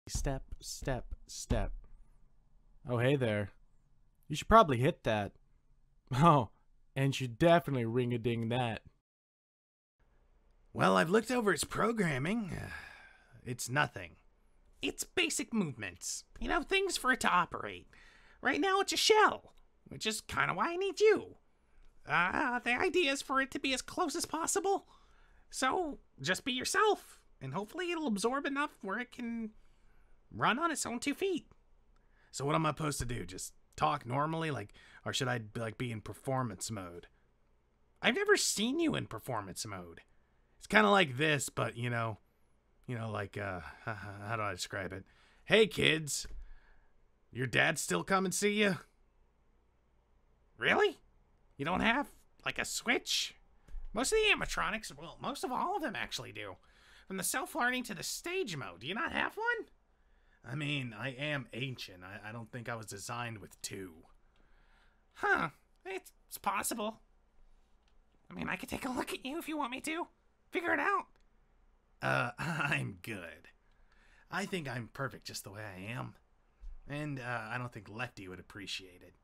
Step, step, step. Oh, hey there. You should probably hit that. Oh, and you definitely ring-a-ding that. Well, I've looked over its programming. It's nothing. It's basic movements. You know, things for it to operate. Right now it's a shell, which is kind of why I need you. The idea is for it to be as close as possible. So, just be yourself, and hopefully it'll absorb enough where it can run on its own 2 feet. So what am I supposed to do? Just talk normally, or should I be in performance mode? I've never seen you in performance mode. It's kind of like this, but how do I describe it? Hey kids, your dad still come and see you? Really? You don't have a switch? Most of the animatronics, well, most of all of them actually do. From the self-learning to the stage mode, do you not have one? I mean, I am ancient. I don't think I was designed with 2. Huh. It's possible. I mean, I could take a look at you if you want me to. Figure it out. I'm good. I think I'm perfect just the way I am. And, I don't think Lefty would appreciate it.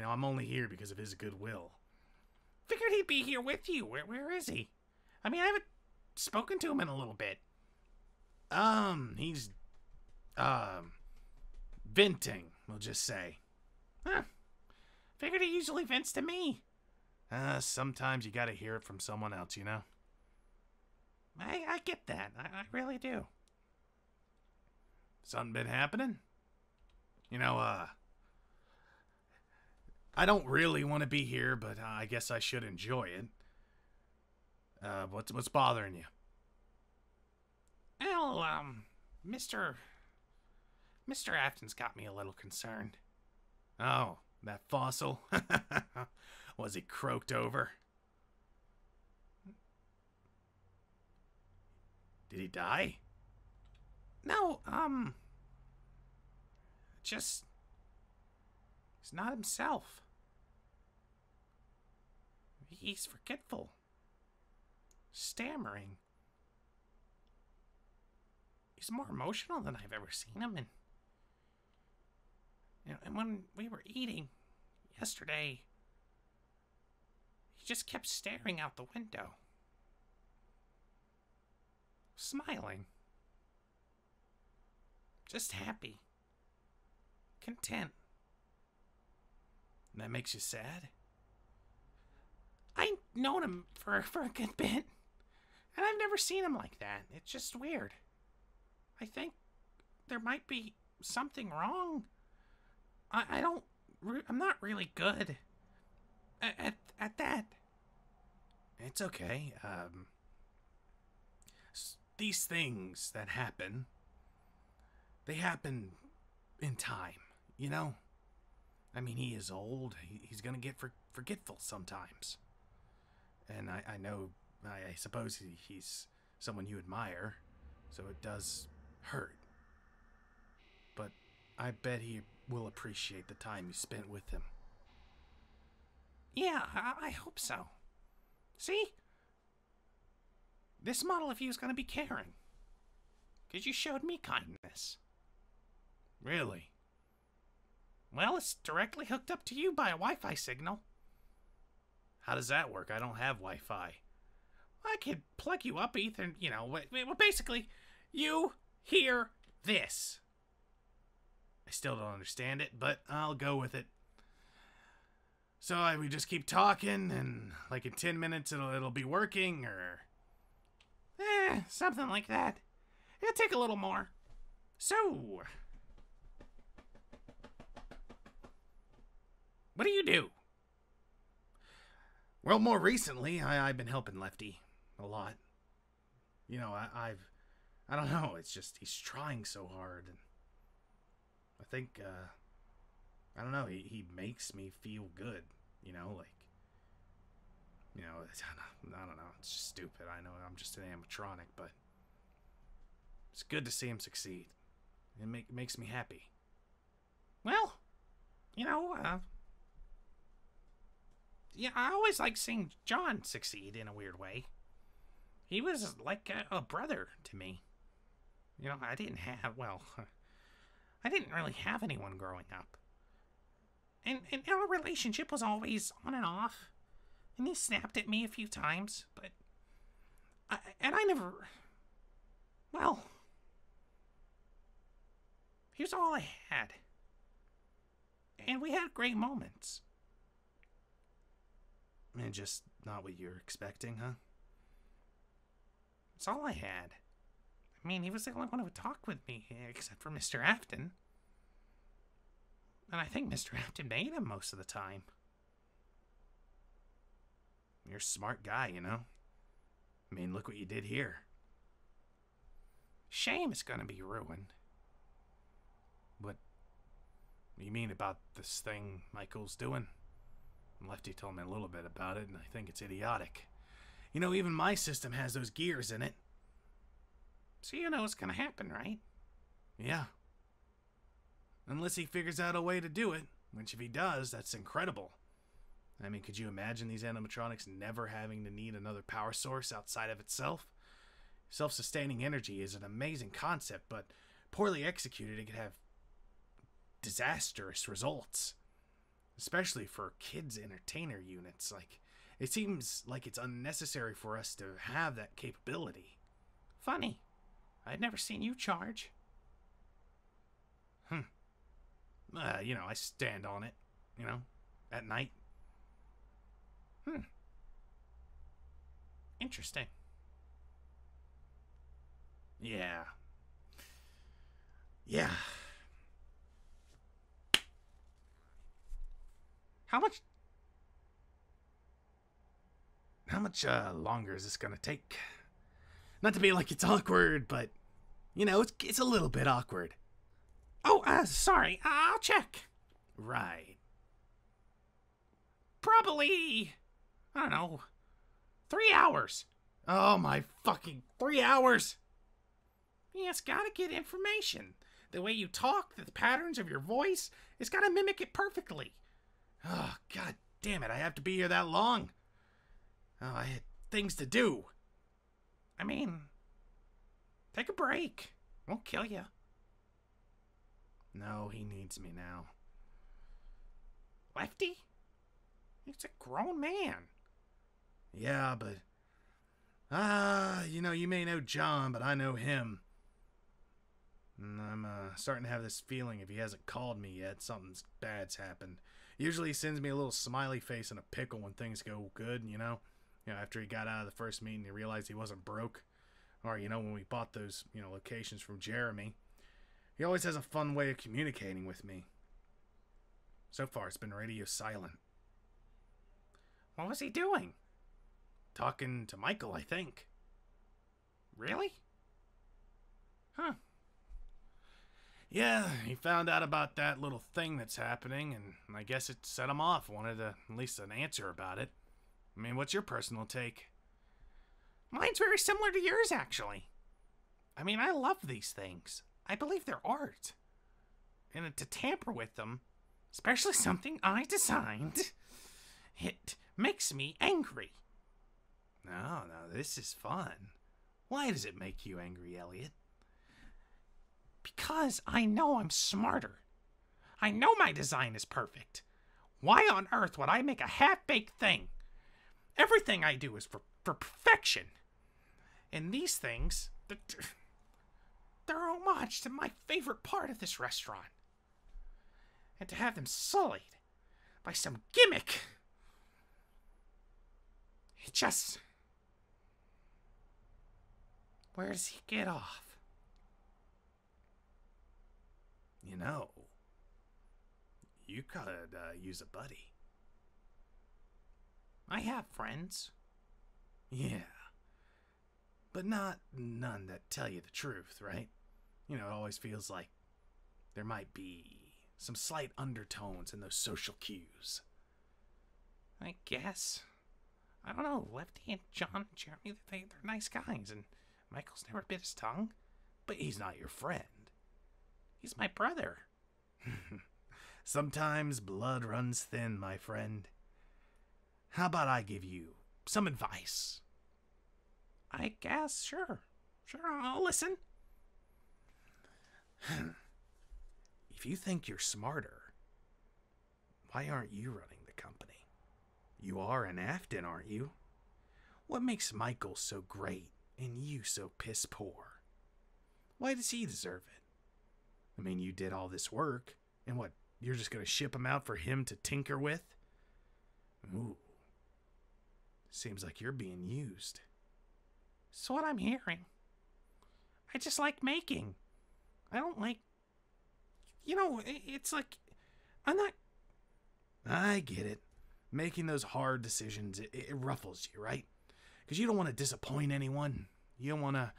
I'm only here because of his goodwill. Figured he'd be here with you. Where is he? I mean, I haven't spoken to him in a little bit. He's venting, we'll just say. Huh. Figured he usually vents to me. Sometimes you gotta hear it from someone else, you know? I get that. I really do. Something been happening? I don't really want to be here, but I guess I should enjoy it. What's bothering you? Well, Mr. Afton's got me a little concerned. Oh, that fossil? Was he croaked over? Did he die? No, just... he's not himself. He's forgetful. Stammering. He's more emotional than I've ever seen him, and when we were eating yesterday, he just kept staring out the window. Smiling. Just happy. Content. And that makes you sad? I've known him for a good bit, and I've never seen him like that. It's just weird. I think there might be something wrong. I'm not really good at that. It's okay. These things that happen, they happen in time, you know? I mean, he is old. He's gonna get forgetful sometimes. And I know, I suppose he's someone you admire, so it does hurt. But I bet he will appreciate the time you spent with him. Yeah, I hope so. See? This model of you is going to be caring. Because you showed me kindness. Really? Well, it's directly hooked up to you by a Wi-Fi signal. How does that work? I don't have Wi-Fi. I could plug you up, Ethan. Well, basically, you hear this. I still don't understand it, but I'll go with it. So we just keep talking, and in 10 minutes it'll be working, or... something like that. It'll take a little more. So... what do you do? Well, more recently, I've been helping Lefty a lot. I don't know, it's just he's trying so hard, and I think, I don't know, he makes me feel good, I don't know, it's just stupid. I know I'm just an animatronic, but it's good to see him succeed. It makes me happy. Well, yeah, I always like seeing John succeed in a weird way. He was like a brother to me. I didn't have, well, I didn't really have anyone growing up. And our relationship was always on and off. And he snapped at me a few times, but... I never... Well... Here's all I had. And we had great moments. And just not what you were expecting, huh? That's all I had. I mean, he was the only one who would talk with me, except for Mr. Afton. And I think Mr. Afton made him most of the time. You're a smart guy, you know? I mean, look what you did here. Shame it's gonna be ruined. What do you mean about this thing Michael's doing? Lefty told me a little bit about it, and I think it's idiotic. You know, even my system has those gears in it. So you know what's gonna happen, right? Yeah. Unless he figures out a way to do it, which if he does, that's incredible. I mean, could you imagine these animatronics never having to need another power source outside of itself? Self-sustaining energy is an amazing concept, but poorly executed, it could have disastrous results. Especially for kids' entertainer units. Like, it seems like it's unnecessary for us to have that capability. Funny. I'd never seen you charge. You know, I stand on it, you know, at night. Interesting. Yeah. How much longer is this gonna take? Not to be like it's awkward, but, you know, it's a little bit awkward. Oh, sorry. I'll check. Right. Probably, I don't know, 3 hours. Oh my fucking 3 hours! Yeah, it's gotta get information. The way you talk, the patterns of your voice, it's gotta mimic it perfectly. Oh, god damn it, I have to be here that long. Oh, I had things to do. I mean, take a break. Won't kill you. No, he needs me now. Lefty? He's a grown man. Yeah, but... you know, you may know John, but I know him. And I'm starting to have this feeling if he hasn't called me yet, something bad's happened. Usually he sends me a little smiley face and a pickle when things go good, you know? You know, after he got out of the first meeting, he realized he wasn't broke. Or, you know, when we bought those, you know, locations from Jeremy. He always has a fun way of communicating with me. So far, it's been radio silent. What was he doing? Talking to Michael, I think. Really? Huh. Yeah, he found out about that little thing that's happening, and I guess it set him off. Wanted at least an answer about it. I mean, what's your personal take? Mine's very similar to yours, actually. I mean, I love these things. I believe they're art. And to tamper with them, especially something I designed, it makes me angry. No, this is fun. Why does it make you angry, Elliot? Because I know I'm smarter. I know my design is perfect. Why on earth would I make a half-baked thing? Everything I do is for perfection. And these things, they're homage to my favorite part of this restaurant. And to have them sullied by some gimmick, it just... Where does he get off? You know, you could use a buddy. I have friends. Yeah. But none that tell you the truth, right? You know, it always feels like there might be some slight undertones in those social cues. I guess. I don't know, Lefty and John and Jeremy, they're nice guys, and Michael's never bit his tongue. But he's not your friend. He's my brother. Sometimes blood runs thin, my friend. How about I give you some advice? I guess, sure. Sure, I'll listen. If you think you're smarter, why aren't you running the company? You are in Afton, aren't you? What makes Michael so great and you so piss poor? Why does he deserve it? I mean, you did all this work, and what, you're just gonna ship him out for him to tinker with? Ooh. Seems like you're being used. That's what I'm hearing. I just like making. I don't like... You know, it's like... I'm not... I get it. Making those hard decisions, it ruffles you, right? Because you don't want to disappoint anyone. You don't want to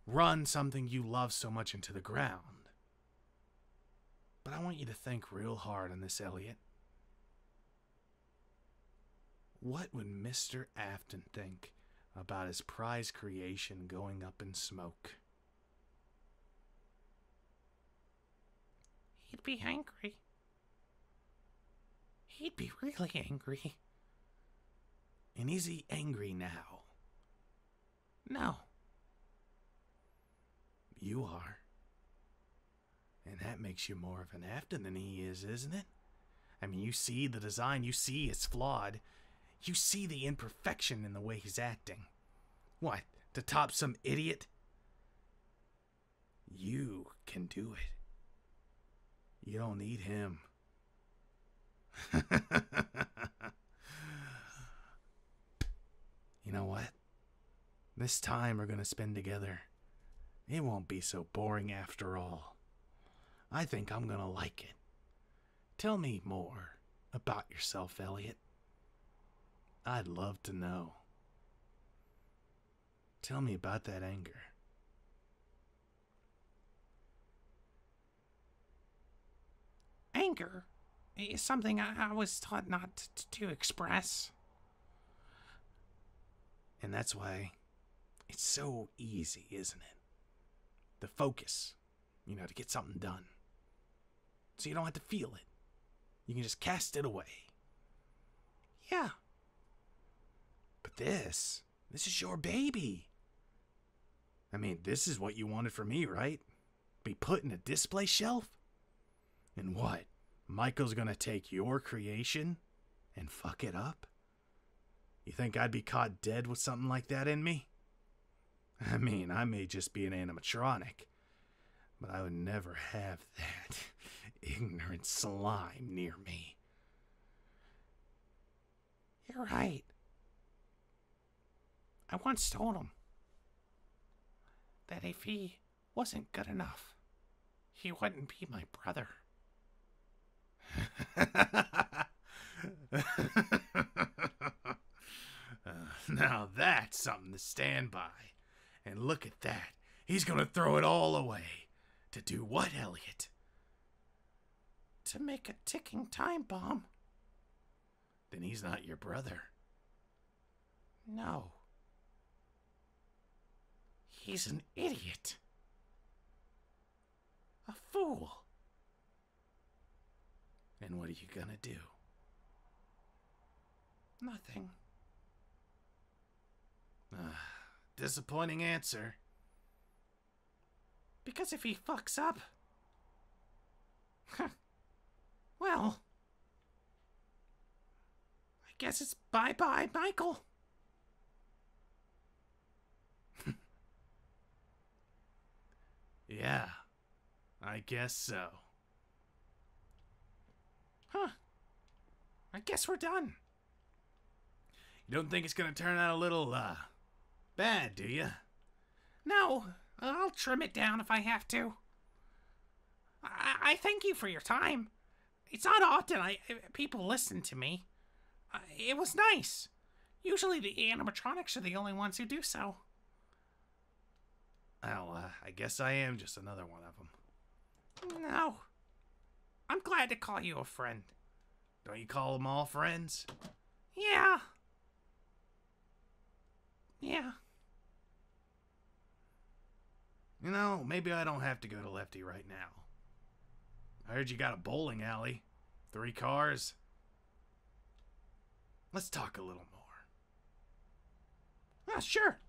run something you love so much into the ground. But I want you to think real hard on this, Elliot. What would Mr. Afton think about his prize creation going up in smoke? He'd be angry. He'd be really angry. And is he angry now? No. You are. And that makes you more of an Afton than he is, isn't it? I mean, you see the design, you see it's flawed. You see the imperfection in the way he's acting. What, to top some idiot? You can do it. You don't need him. You know what? This time we're gonna spend together, it won't be so boring after all. I think I'm gonna like it. Tell me more about yourself, Elliot. I'd love to know. Tell me about that anger. Anger is something I was taught not to express. And that's why it's so easy, isn't it? To focus, to get something done. So you don't have to feel it. You can just cast it away. Yeah. But this is your baby. I mean, this is what you wanted from me, right? Be put in a display shelf? And what? Michael's gonna take your creation and fuck it up? You think I'd be caught dead with something like that in me? I mean, I may just be an animatronic, but I would never have that ignorant slime near me. You're right. I once told him that if he wasn't good enough, he wouldn't be my brother. Now that's something to stand by. And look at that. He's gonna throw it all away. To do what, Elliot? To make a ticking time bomb. Then he's not your brother. No. He's an idiot. A fool. And what are you gonna do? Nothing. Disappointing answer. Because if he fucks up... well... I guess it's bye-bye, Michael. Yeah, I guess so. Huh. I guess we're done. You don't think it's gonna turn out a little, bad, do you? No, I'll trim it down if I have to. I thank you for your time. It's not often people listen to me. It was nice. Usually the animatronics are the only ones who do so. Well, I guess I am just another one of them. No. I'm glad to call you a friend. Don't you call them all friends? Yeah. Yeah. Maybe I don't have to go to Lefty right now. I heard you got a bowling alley. 3 cars. Let's talk a little more. Sure.